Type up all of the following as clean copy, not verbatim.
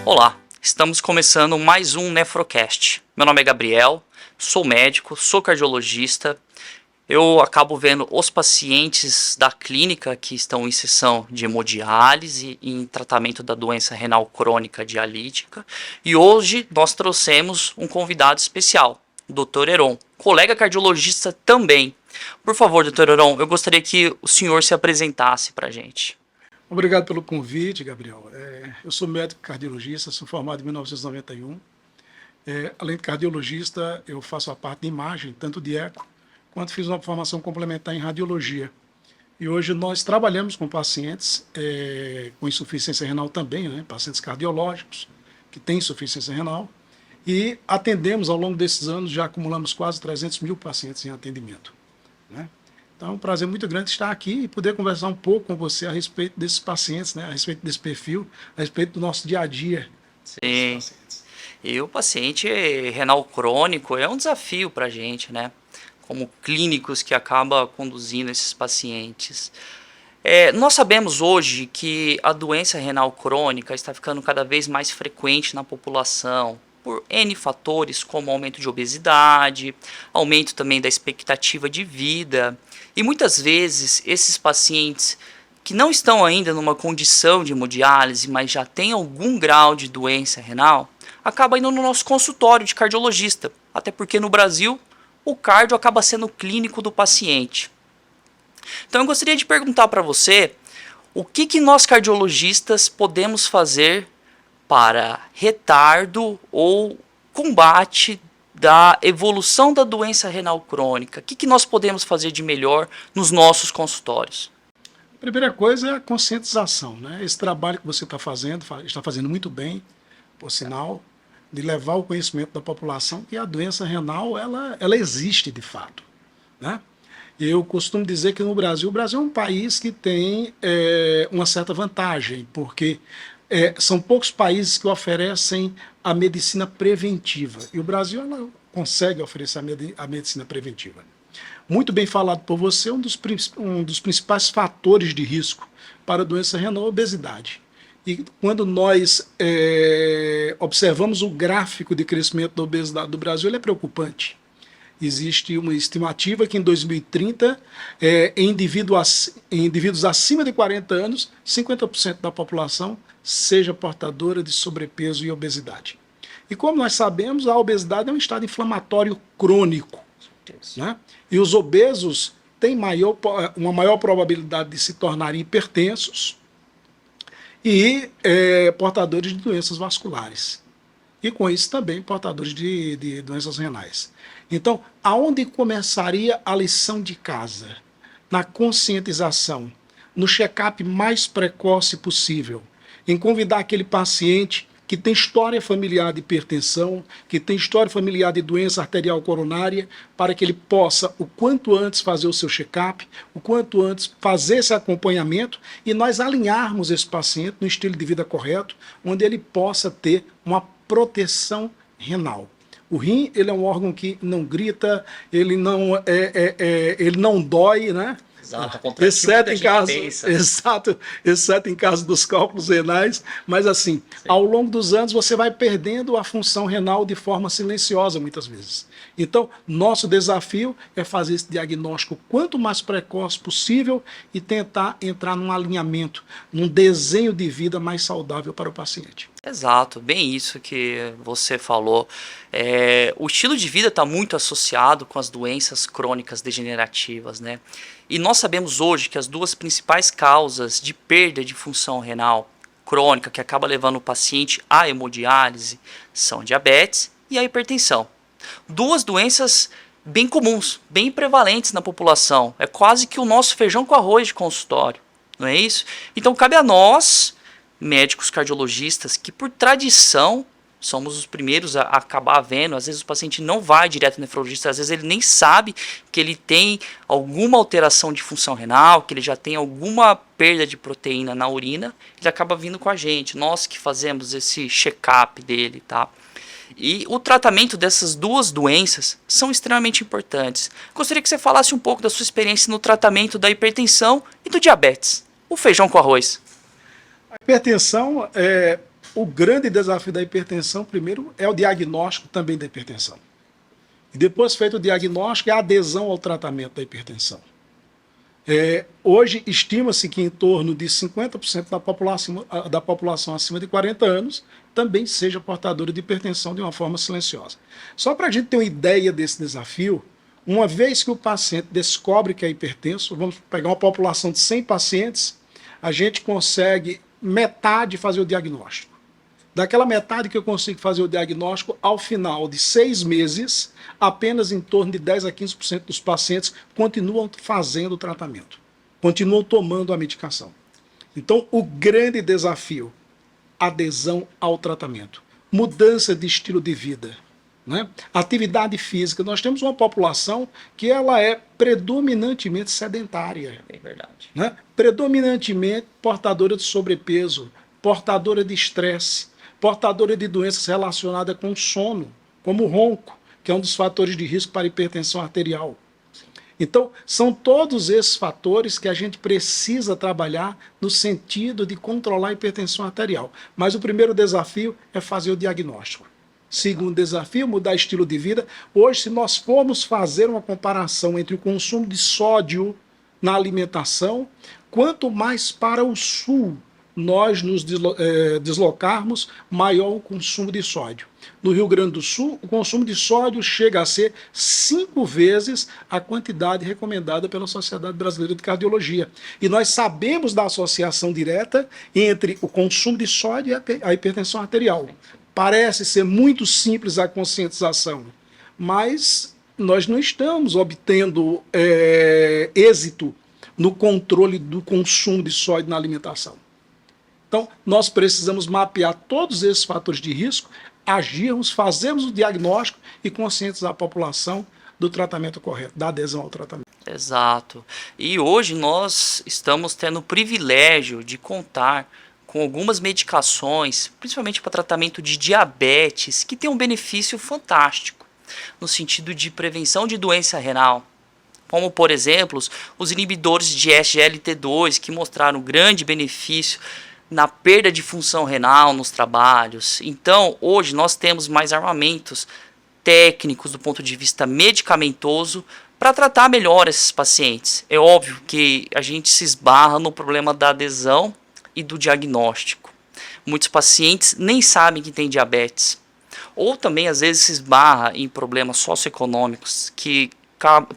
Olá, estamos começando mais um Nefrocast. Meu nome é Gabriel, sou médico, sou cardiologista. Eu acabo vendo os pacientes da clínica que estão em sessão de hemodiálise e em tratamento da doença renal crônica dialítica. E hoje nós trouxemos um convidado especial, o Dr. Heron, colega cardiologista também. Por favor, Dr. Heron, eu gostaria que o senhor se apresentasse para a gente. Obrigado pelo convite, Gabriel. Eu sou médico cardiologista, sou formado em 1991. Além de cardiologista, eu faço a parte de imagem, tanto de eco, quanto fiz uma formação complementar em radiologia. E hoje nós trabalhamos com pacientes com insuficiência renal também, né? Pacientes cardiológicos que têm insuficiência renal. E atendemos, ao longo desses anos, já acumulamos quase 300 mil pacientes em atendimento, né? Então é um prazer muito grande estar aqui e poder conversar um pouco com você a respeito desses pacientes, né? A respeito desse perfil, a respeito do nosso dia a dia desses Sim. pacientes. E o paciente renal crônico é um desafio para a gente, né? Como clínicos que acaba conduzindo esses pacientes. Nós sabemos hoje que a doença renal crônica está ficando cada vez mais frequente na população por N fatores, como aumento de obesidade, aumento também da expectativa de vida. E muitas vezes esses pacientes que não estão ainda numa condição de hemodiálise, mas já têm algum grau de doença renal, acaba indo no nosso consultório de cardiologista, até porque no Brasil o cardio acaba sendo o clínico do paciente. Então eu gostaria de perguntar para você o que nós cardiologistas podemos fazer para retardo ou combate da evolução da doença renal crônica. O que nós podemos fazer de melhor nos nossos consultórios? A primeira coisa é a conscientização, né? Esse trabalho que você está fazendo muito bem, por sinal, de levar o conhecimento da população que a doença renal ela existe de fato, né? Eu costumo dizer que no Brasil, o Brasil é um país que tem uma certa vantagem, porque são poucos países que oferecem a medicina preventiva. E o Brasil ela consegue oferecer a medicina preventiva. Muito bem falado por você, um dos principais fatores de risco para a doença renal é a obesidade. E quando nós observamos o gráfico de crescimento da obesidade do Brasil, ele é preocupante. Existe uma estimativa que em 2030, em indivíduos acima de 40 anos, 50% da população seja portadora de sobrepeso e obesidade. E como nós sabemos, a obesidade é um estado inflamatório crônico, né? E os obesos têm uma maior probabilidade de se tornarem hipertensos e portadores de doenças vasculares. E com isso também portadores de doenças renais. Então, aonde começaria a lição de casa? Na conscientização, no check-up mais precoce possível, em convidar aquele paciente que tem história familiar de hipertensão, que tem história familiar de doença arterial coronária, para que ele possa, o quanto antes, fazer o seu check-up, o quanto antes fazer esse acompanhamento e nós alinharmos esse paciente no estilo de vida correto, onde ele possa ter uma proteção renal. O rim, ele é um órgão que não grita, ele não dói, né? Exato, exceto em caso dos cálculos renais, mas assim, sim, ao longo dos anos você vai perdendo a função renal de forma silenciosa muitas vezes. Então, nosso desafio é fazer esse diagnóstico quanto mais precoce possível e tentar entrar num alinhamento, num desenho de vida mais saudável para o paciente. Exato, bem isso que você falou. O estilo de vida está muito associado com as doenças crônicas degenerativas, né? E nós sabemos hoje que as duas principais causas de perda de função renal crônica que acaba levando o paciente à hemodiálise são a diabetes e a hipertensão. Duas doenças bem comuns, bem prevalentes na população. É quase que o nosso feijão com arroz de consultório, não é isso? Então cabe a nós, médicos cardiologistas, que por tradição somos os primeiros a acabar vendo. Às vezes o paciente não vai direto ao nefrologista, às vezes ele nem sabe que ele tem alguma alteração de função renal, que ele já tem alguma perda de proteína na urina, ele acaba vindo com a gente, nós que fazemos esse check-up dele, tá? E o tratamento dessas duas doenças são extremamente importantes. Gostaria que você falasse um pouco da sua experiência no tratamento da hipertensão e do diabetes. O feijão com arroz. A hipertensão o grande desafio da hipertensão, primeiro, é o diagnóstico também da hipertensão. E depois, feito o diagnóstico, é a adesão ao tratamento da hipertensão. Hoje, estima-se que em torno de 50% da população acima de 40 anos também seja portadora de hipertensão de uma forma silenciosa. Só para a gente ter uma ideia desse desafio, uma vez que o paciente descobre que é hipertenso, vamos pegar uma população de 100 pacientes, a gente consegue metade fazer o diagnóstico. Daquela metade que eu consigo fazer o diagnóstico, ao final de 6 meses, apenas em torno de 10 a 15% dos pacientes continuam fazendo o tratamento, continuam tomando a medicação. Então, o grande desafio, adesão ao tratamento, mudança de estilo de vida, né? Atividade física. Nós temos uma população que ela é predominantemente sedentária. É verdade. Né? Predominantemente portadora de sobrepeso, portadora de estresse, portadora de doenças relacionadas com sono, como o ronco, que é um dos fatores de risco para hipertensão arterial. Então, são todos esses fatores que a gente precisa trabalhar no sentido de controlar a hipertensão arterial. Mas o primeiro desafio é fazer o diagnóstico. Segundo desafio, mudar estilo de vida. Hoje, se nós formos fazer uma comparação entre o consumo de sódio na alimentação, quanto mais para o sul nós nos deslocarmos, maior o consumo de sódio. No Rio Grande do Sul, o consumo de sódio chega a ser 5 vezes a quantidade recomendada pela Sociedade Brasileira de Cardiologia. E nós sabemos da associação direta entre o consumo de sódio e a hipertensão arterial. Parece ser muito simples a conscientização, mas nós não estamos obtendo êxito no controle do consumo de sódio na alimentação. Então, nós precisamos mapear todos esses fatores de risco, agirmos, fazermos o diagnóstico e conscientizar a população do tratamento correto, da adesão ao tratamento. Exato. E hoje nós estamos tendo o privilégio de contar com algumas medicações, principalmente para tratamento de diabetes, que tem um benefício fantástico, no sentido de prevenção de doença renal. Como, por exemplo, os inibidores de SGLT2, que mostraram grande benefício na perda de função renal nos trabalhos. Então, hoje nós temos mais armamentos técnicos do ponto de vista medicamentoso para tratar melhor esses pacientes. É óbvio que a gente se esbarra no problema da adesão e do diagnóstico. Muitos pacientes nem sabem que tem diabetes. Ou também, às vezes, se esbarra em problemas socioeconômicos que,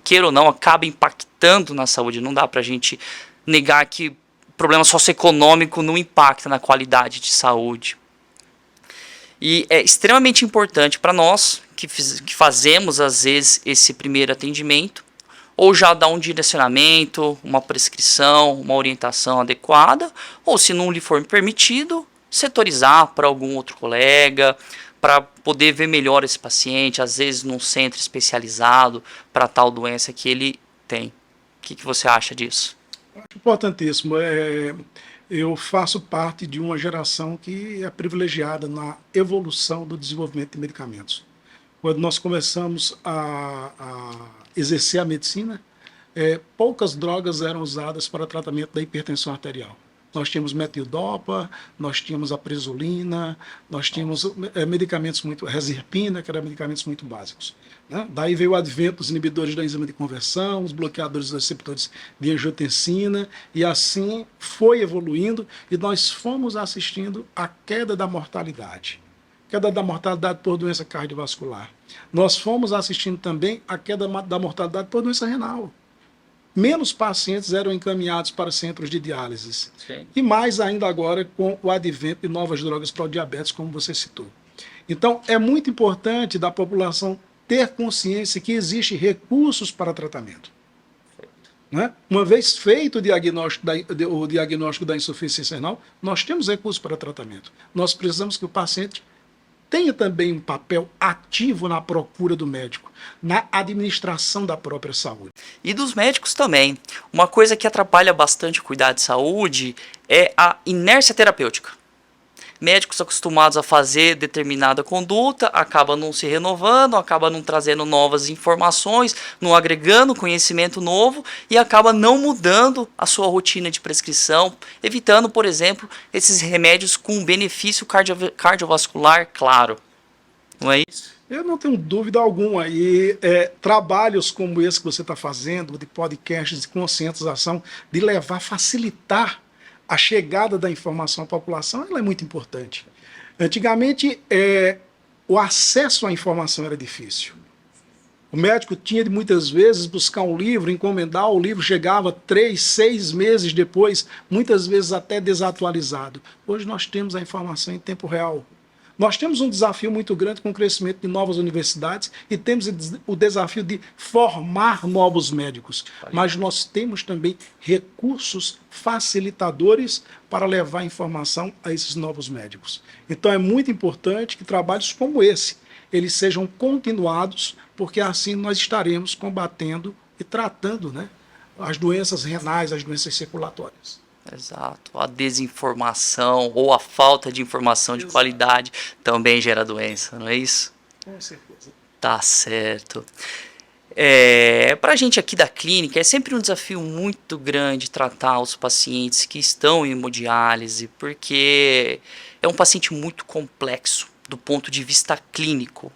queira ou não, acaba impactando na saúde. Não dá para a gente negar que problema socioeconômico não impacta na qualidade de saúde. E é extremamente importante para nós, que fazemos às vezes esse primeiro atendimento, ou já dar um direcionamento, uma prescrição, uma orientação adequada, ou se não lhe for permitido, setorizar para algum outro colega, para poder ver melhor esse paciente, às vezes num centro especializado para tal doença que ele tem. O que você acha disso? Acho importantíssimo. Eu faço parte de uma geração que é privilegiada na evolução do desenvolvimento de medicamentos. Quando nós começamos a exercer a medicina, poucas drogas eram usadas para tratamento da hipertensão arterial. Nós tínhamos metildopa, nós tínhamos a presolina, nós tínhamos medicamentos resirpina, que eram medicamentos muito básicos. Né? Daí veio o advento dos inibidores da enzima de conversão, os bloqueadores dos receptores de angiotensina, e assim foi evoluindo, e nós fomos assistindo à queda da mortalidade. Queda da mortalidade por doença cardiovascular. Nós fomos assistindo também à queda da mortalidade por doença renal. Menos pacientes eram encaminhados para centros de diálise. Sim. E mais ainda agora com o advento de novas drogas para o diabetes, como você citou. Então, é muito importante da população ter consciência que existem recursos para tratamento. Né? Uma vez feito o diagnóstico da insuficiência renal, nós temos recursos para tratamento. Nós precisamos que o paciente tenha também um papel ativo na procura do médico, na administração da própria saúde. E dos médicos também. Uma coisa que atrapalha bastante o cuidado de saúde é a inércia terapêutica. médicos acostumados a fazer determinada conduta acaba não se renovando, acaba não trazendo novas informações, não agregando conhecimento novo e acaba não mudando a sua rotina de prescrição, evitando, por exemplo, esses remédios com benefício cardiovascular claro. Não é isso? Eu não tenho dúvida alguma. E trabalhos como esse que você está fazendo, de podcasts de conscientização, de levar, facilitar a chegada da informação à população, ela é muito importante. Antigamente, o acesso à informação era difícil. O médico tinha de muitas vezes buscar um livro, encomendar, o livro chegava 3, 6 meses depois, muitas vezes até desatualizado. Hoje nós temos a informação em tempo real. Nós temos um desafio muito grande com o crescimento de novas universidades e temos o desafio de formar novos médicos. Mas nós temos também recursos facilitadores para levar informação a esses novos médicos. Então é muito importante que trabalhos como esse, eles sejam continuados, porque assim nós estaremos combatendo e tratando, né, as doenças renais, as doenças circulatórias. Exato. A desinformação ou a falta de informação de qualidade também gera doença, não é isso? Com certeza. Tá certo. Para a gente aqui da clínica, é sempre um desafio muito grande tratar os pacientes que estão em hemodiálise, porque é um paciente muito complexo do ponto de vista clínico.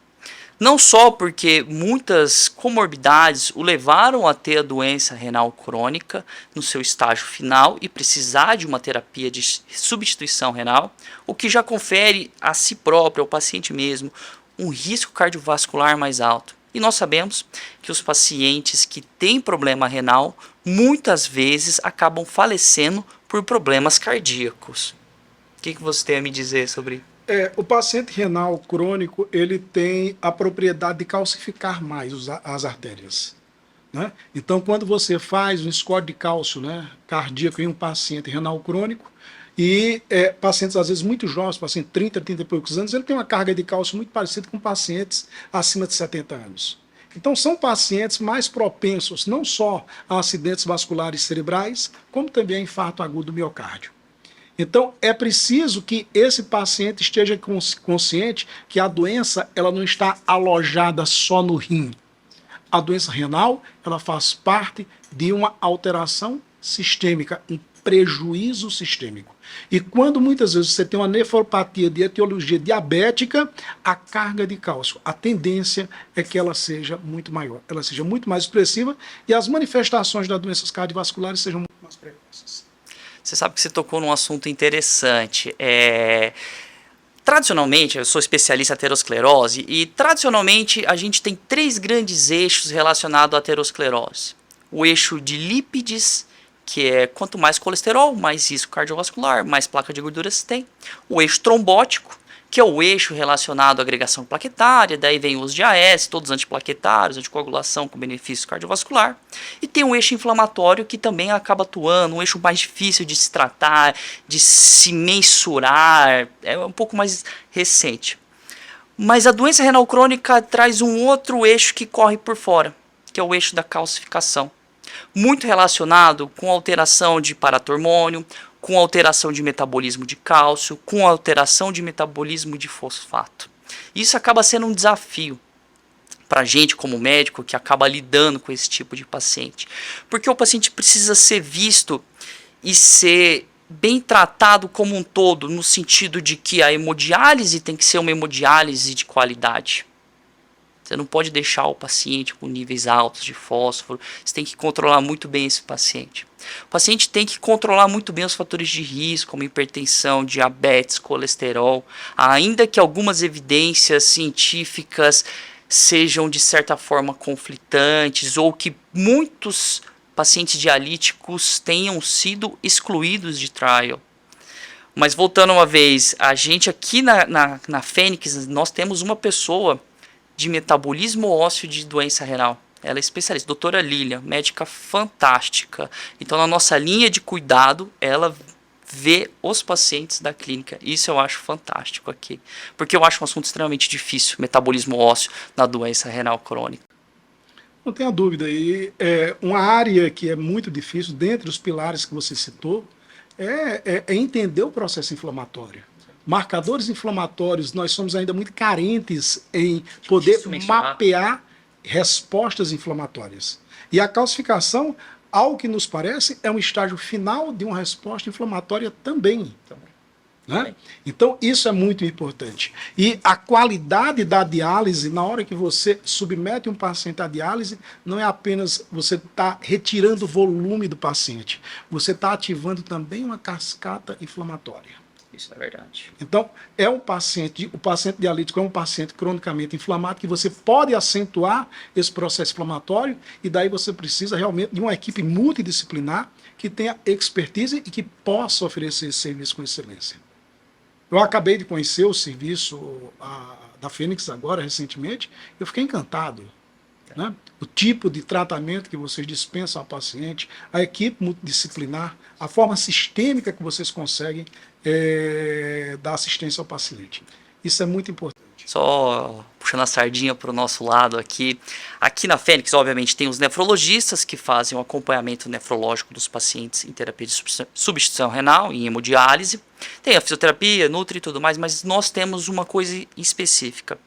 Não só porque muitas comorbidades o levaram a ter a doença renal crônica no seu estágio final e precisar de uma terapia de substituição renal, o que já confere a si próprio, ao paciente mesmo, um risco cardiovascular mais alto. E nós sabemos que os pacientes que têm problema renal muitas vezes acabam falecendo por problemas cardíacos. O que você tem a me dizer sobre isso? O paciente renal crônico, ele tem a propriedade de calcificar mais as artérias, né? Então, quando você faz um score de cálcio, né, cardíaco em um paciente renal crônico, e pacientes às vezes muito jovens, paciente 30 e poucos anos, ele tem uma carga de cálcio muito parecida com pacientes acima de 70 anos. Então, são pacientes mais propensos não só a acidentes vasculares cerebrais, como também a infarto agudo do miocárdio. Então, é preciso que esse paciente esteja consciente que a doença ela não está alojada só no rim. A doença renal ela faz parte de uma alteração sistêmica, um prejuízo sistêmico. E quando muitas vezes você tem uma nefropatia de etiologia diabética, a carga de cálcio, a tendência é que ela seja muito maior, ela seja muito mais expressiva e as manifestações das doenças cardiovasculares sejam muito mais precoces. Você sabe que você tocou num assunto interessante. Tradicionalmente, eu sou especialista em aterosclerose, e tradicionalmente a gente tem 3 grandes eixos relacionados à aterosclerose. O eixo de lípides, que é quanto mais colesterol, mais risco cardiovascular, mais placa de gordura se tem. O eixo trombótico, que é o eixo relacionado à agregação plaquetária, daí vem os de AS, todos antiplaquetários, anticoagulação com benefício cardiovascular. E tem um eixo inflamatório que também acaba atuando, um eixo mais difícil de se tratar, de se mensurar, é um pouco mais recente. Mas a doença renal crônica traz um outro eixo que corre por fora, que é o eixo da calcificação. Muito relacionado com alteração de paratormônio, com alteração de metabolismo de cálcio, com alteração de metabolismo de fosfato. Isso acaba sendo um desafio para a gente como médico que acaba lidando com esse tipo de paciente. Porque o paciente precisa ser visto e ser bem tratado como um todo, no sentido de que a hemodiálise tem que ser uma hemodiálise de qualidade. Você não pode deixar o paciente com níveis altos de fósforo, você tem que controlar muito bem esse paciente. O paciente tem que controlar muito bem os fatores de risco, como hipertensão, diabetes, colesterol, ainda que algumas evidências científicas sejam de certa forma conflitantes ou que muitos pacientes dialíticos tenham sido excluídos de trial. Mas voltando uma vez, a gente aqui na Fênix, nós temos uma pessoa de metabolismo ósseo de doença renal. Ela é especialista, doutora Lilian, médica fantástica. Então, na nossa linha de cuidado, ela vê os pacientes da clínica. Isso eu acho fantástico aqui. Porque eu acho um assunto extremamente difícil, metabolismo ósseo na doença renal crônica. Não tenha dúvida. E uma área que é muito difícil, dentre os pilares que você citou, é entender o processo inflamatório. Marcadores inflamatórios, nós somos ainda muito carentes em poder Difícil mensurar. mapear respostas inflamatórias. E a calcificação, ao que nos parece, é um estágio final de uma resposta inflamatória também. Né? Então, isso é muito importante. E a qualidade da diálise, na hora que você submete um paciente à diálise, não é apenas você está retirando o volume do paciente, você está ativando também uma cascata inflamatória. Isso é verdade. Então, o paciente dialítico é um paciente cronicamente inflamado que você pode acentuar esse processo inflamatório e daí você precisa realmente de uma equipe multidisciplinar que tenha expertise e que possa oferecer esse serviço com excelência. Eu acabei de conhecer o serviço da Fênix agora, recentemente, e eu fiquei encantado. Né? O tipo de tratamento que vocês dispensam ao paciente, a equipe multidisciplinar, a forma sistêmica que vocês conseguem dar assistência ao paciente. Isso é muito importante. Só puxando a sardinha para o nosso lado aqui. Aqui na Fênix, obviamente, tem os nefrologistas que fazem o acompanhamento nefrológico dos pacientes em terapia de substituição renal, em hemodiálise. Tem a fisioterapia, nutri e tudo mais, mas nós temos uma coisa específica.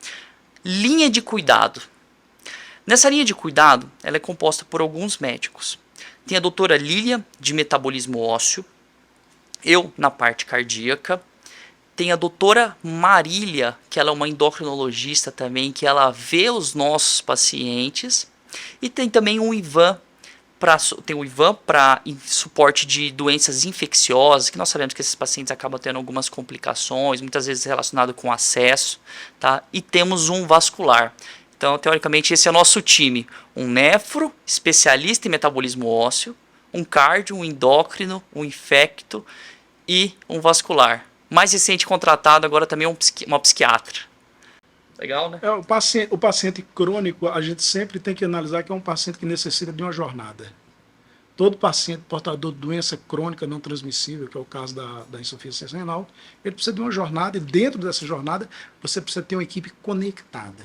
Linha de cuidado. Nessa linha de cuidado, ela é composta por alguns médicos. Tem a doutora Lília, de metabolismo ósseo, eu na parte cardíaca. Tem a doutora Marília, que ela é uma endocrinologista também, que ela vê os nossos pacientes. E tem também o Ivan para suporte de doenças infecciosas, que nós sabemos que esses pacientes acabam tendo algumas complicações, muitas vezes relacionado com acesso, tá? E temos um vascular. Então, teoricamente, esse é o nosso time. Um nefro, especialista em metabolismo ósseo, um cardio, um endócrino, um infecto e um vascular. Mais recente contratado agora também é uma psiquiatra. Legal, né? O paciente crônico, a gente sempre tem que analisar que é um paciente que necessita de uma jornada. Todo paciente portador de doença crônica não transmissível, que é o caso da insuficiência renal, ele precisa de uma jornada, e dentro dessa jornada você precisa ter uma equipe conectada.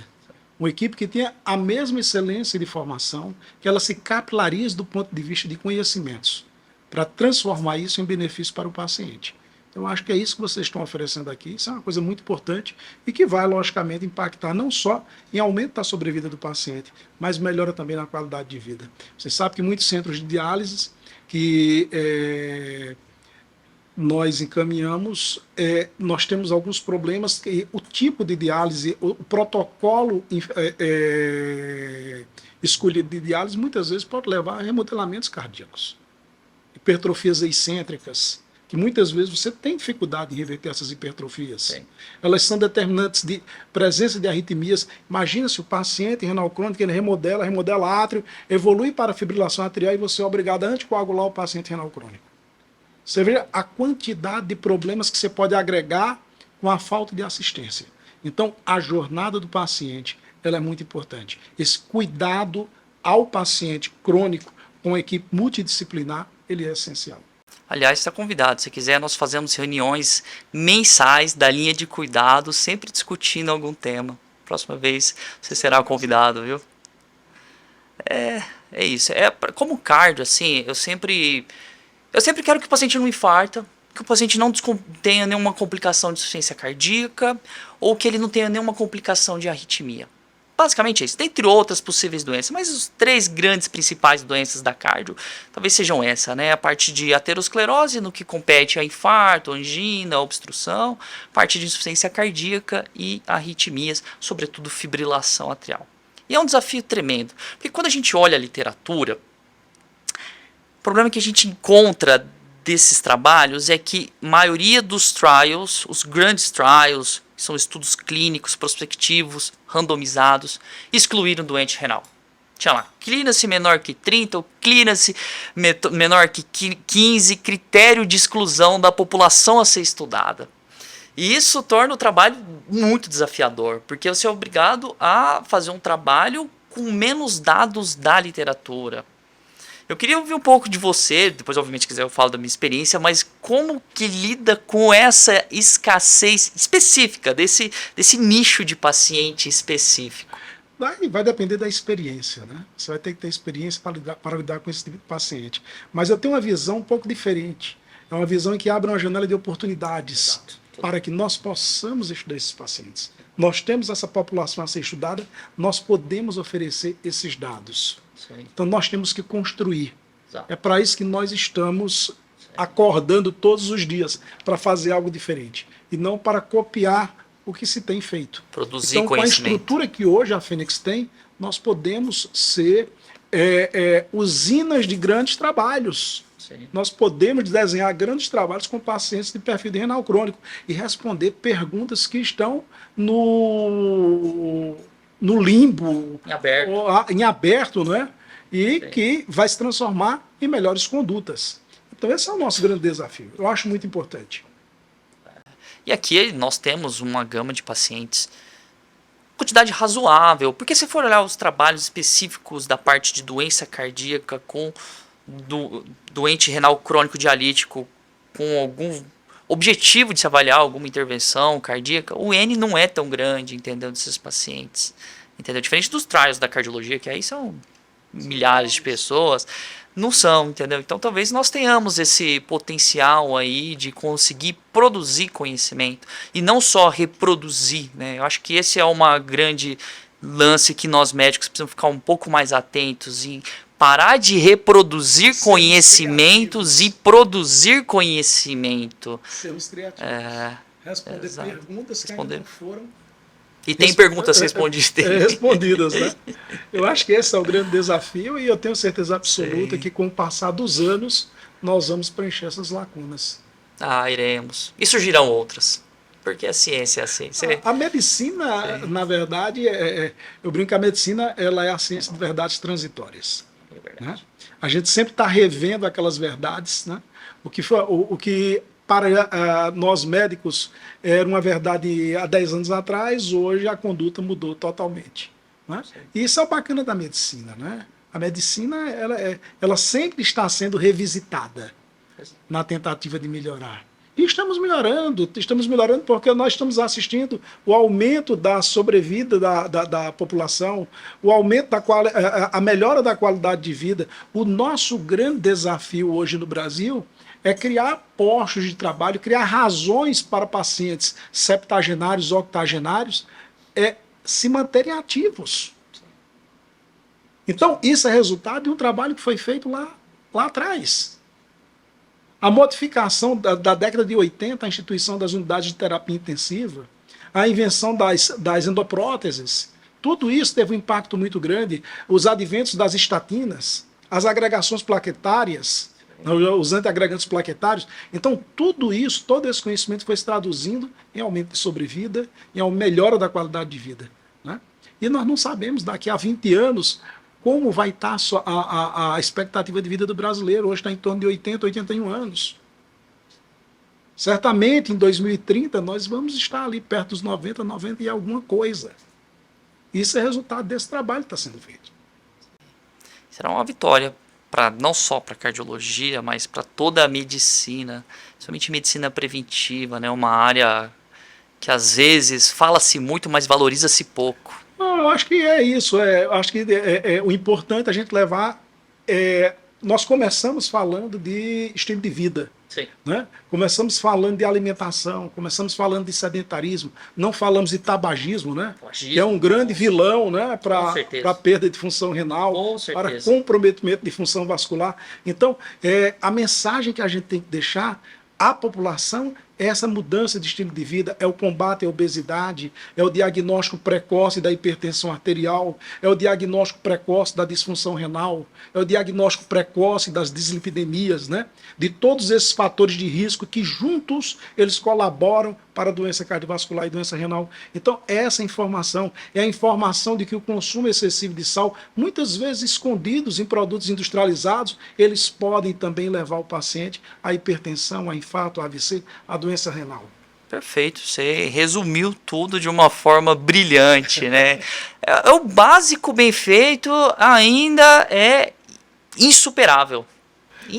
Uma equipe que tenha a mesma excelência de formação, que ela se capilarize do ponto de vista de conhecimentos, para transformar isso em benefício para o paciente. Eu acho que é isso que vocês estão oferecendo aqui. Isso é uma coisa muito importante e que vai, logicamente, impactar não só em aumento da sobrevida do paciente, mas melhora também na qualidade de vida. Você sabe que muitos centros de diálise que nós encaminhamos, nós temos alguns problemas que o tipo de diálise, o protocolo escolhido de diálise, muitas vezes pode levar a remodelamentos cardíacos, hipertrofias excêntricas, que muitas vezes você tem dificuldade em reverter essas hipertrofias. Sim. Elas são determinantes de presença de arritmias. Imagina se o paciente renal crônico, ele remodela átrio, evolui para a fibrilação atrial e você é obrigado a anticoagular o paciente renal crônico. Você vê a quantidade de problemas que você pode agregar com a falta de assistência. Então, a jornada do paciente, ela é muito importante. Esse cuidado ao paciente crônico com a equipe multidisciplinar, ele é essencial. Aliás, está convidado. Se quiser, nós fazemos reuniões mensais da linha de cuidado, sempre discutindo algum tema. Próxima vez você será convidado, viu? É isso. Como cardio, assim, eu sempre quero que o paciente não infarta, que o paciente não tenha nenhuma complicação de insuficiência cardíaca ou que ele não tenha nenhuma complicação de arritmia. Basicamente é isso, dentre outras possíveis doenças, mas os 3 grandes principais doenças da cardio talvez sejam essa, né? A parte de aterosclerose, no que compete a infarto, angina, obstrução, parte de insuficiência cardíaca e arritmias, sobretudo fibrilação atrial. E é um desafio tremendo, porque quando a gente olha a literatura, o problema que a gente encontra desses trabalhos é que a maioria dos trials, os grandes trials, que são estudos clínicos, prospectivos, randomizados, excluíram doente renal. Tinha lá, clearance menor que 30, ou clearance menor que 15, critério de exclusão da população a ser estudada. E isso torna o trabalho muito desafiador, porque você é obrigado a fazer um trabalho com menos dados da literatura. Eu queria ouvir um pouco de você, depois obviamente se quiser eu falo da minha experiência, mas como que lida com essa escassez específica, desse nicho de paciente específico? Vai depender da experiência, né? Você vai ter que ter experiência para lidar com esse tipo de paciente. Mas eu tenho uma visão um pouco diferente. É uma visão em que abre uma janela de oportunidades. para que nós possamos estudar esses pacientes. Nós temos essa população a ser estudada, nós podemos oferecer esses dados. Sim. Então nós temos que construir. Exato. É para isso que nós estamos acordando todos os dias, para fazer algo diferente. E não para copiar o que se tem feito. Produzir então, conhecimento. Com a estrutura que hoje a Fênix tem, nós podemos ser usinas de grandes trabalhos. Sim. Nós podemos desenhar grandes trabalhos com pacientes de perfil de renal crônico e responder perguntas que estão no limbo, Em aberto. em aberto, não é? E Sim. que vai se transformar em melhores condutas. Então esse é o nosso grande desafio. Eu acho muito importante. E aqui nós temos uma gama de pacientes, quantidade razoável, porque se for olhar os trabalhos específicos da parte de doença cardíaca com doente renal crônico dialítico, com algum objetivo de se avaliar alguma intervenção cardíaca, o N não é tão grande, entendeu, desses pacientes. Entendeu? Diferente dos trials da cardiologia, que aí são milhares de pessoas, não são, entendeu? Então talvez nós tenhamos esse potencial aí de conseguir produzir conhecimento e não só reproduzir, né? Eu acho que esse é uma grande lance que nós médicos precisamos ficar um pouco mais atentos em parar de reproduzir conhecimentos e produzir conhecimento. Sermos criativos. Responder exato. Perguntas que ainda não foram e tem perguntas respondidas, né? Eu acho que esse é o grande desafio e eu tenho certeza absoluta que com o passar dos anos nós vamos preencher essas lacunas. Iremos. E surgirão outras. Porque a ciência é assim. A medicina, na verdade, eu brinco que a medicina ela é a ciência de verdades transitórias. É verdade. Né? A gente sempre está revendo aquelas verdades, né? O que para nós médicos era uma verdade há 10 anos atrás, hoje a conduta mudou totalmente. Né? E isso é o bacana da medicina. Né? A medicina ela sempre está sendo revisitada na tentativa de melhorar. E estamos melhorando porque nós estamos assistindo o aumento da sobrevida da população, o aumento a melhora da qualidade de vida. O nosso grande desafio hoje no Brasil é criar postos de trabalho, criar razões para pacientes septagenários, octogenários, se manterem ativos. Então, isso é resultado de um trabalho que foi feito lá atrás. A modificação da década de 80, a instituição das unidades de terapia intensiva, a invenção das endopróteses, tudo isso teve um impacto muito grande. Os adventos das estatinas, as agregações plaquetárias, os antiagregantes plaquetários. Então, tudo isso, todo esse conhecimento foi se traduzindo em aumento de sobrevida, em melhora da qualidade de vida. Né? E nós não sabemos, daqui a 20 anos, como vai estar a expectativa de vida do brasileiro. Hoje está em torno de 80, 81 anos. Certamente, em 2030, nós vamos estar ali perto dos 90 e alguma coisa. Isso é resultado desse trabalho que está sendo feito. Será uma vitória, não só para a cardiologia, mas para toda a medicina, somente medicina preventiva, né? Uma área que às vezes fala-se muito, mas valoriza-se pouco. Eu acho que é isso. Eu acho que o importante é a gente levar. Nós começamos falando de estilo de vida. Sim. Né? Começamos falando de alimentação, começamos falando de sedentarismo, não falamos de tabagismo, né? Que é um grande vilão, né? Para perda de função renal, para comprometimento de função vascular. Então, a mensagem que a gente tem que deixar à população é essa mudança de estilo de vida, é o combate à obesidade, é o diagnóstico precoce da hipertensão arterial, é o diagnóstico precoce da disfunção renal, é o diagnóstico precoce das dislipidemias, né? De todos esses fatores de risco que juntos eles colaboram para a doença cardiovascular e doença renal. Então essa informação é a informação de que o consumo excessivo de sal, muitas vezes escondidos em produtos industrializados, eles podem também levar o paciente à hipertensão, a infarto, a AVC, a doença renal. Perfeito, você resumiu tudo de uma forma brilhante, né? O básico bem feito ainda é insuperável.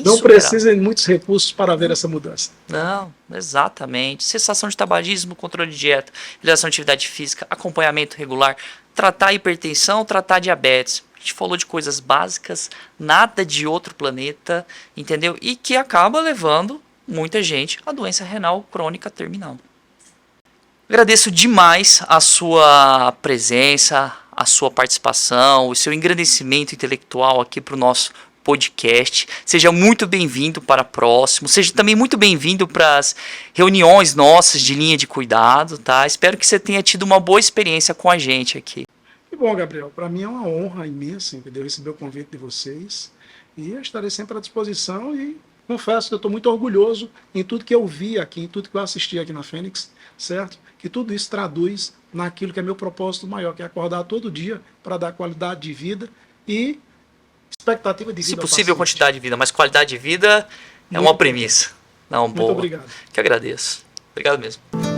Não precisa de muitos recursos para ver essa mudança. Não, exatamente. Cessação de tabagismo, controle de dieta, realização de atividade física, acompanhamento regular, tratar a hipertensão, tratar a diabetes. A gente falou de coisas básicas, nada de outro planeta, entendeu? E que acaba levando muita gente à doença renal crônica terminal. Agradeço demais a sua presença, a sua participação, o seu engrandecimento intelectual aqui para o nosso podcast. Seja muito bem-vindo para próximo. Seja também muito bem-vindo para as reuniões nossas de linha de cuidado, tá? Espero que você tenha tido uma boa experiência com a gente aqui. E bom, Gabriel, para mim é uma honra imensa, entendeu? Receber o convite de vocês. E eu estarei sempre à disposição e confesso que eu estou muito orgulhoso em tudo que eu vi aqui, em tudo que eu assisti aqui na Fênix, certo? Que tudo isso traduz naquilo que é meu propósito maior, que é acordar todo dia para dar qualidade de vida e expectativa de vida. Se ao possível, paciente. quantidade de vida, mas qualidade de vida é Muito uma premissa. Não, Muito boa. obrigado. Que agradeço. Obrigado mesmo.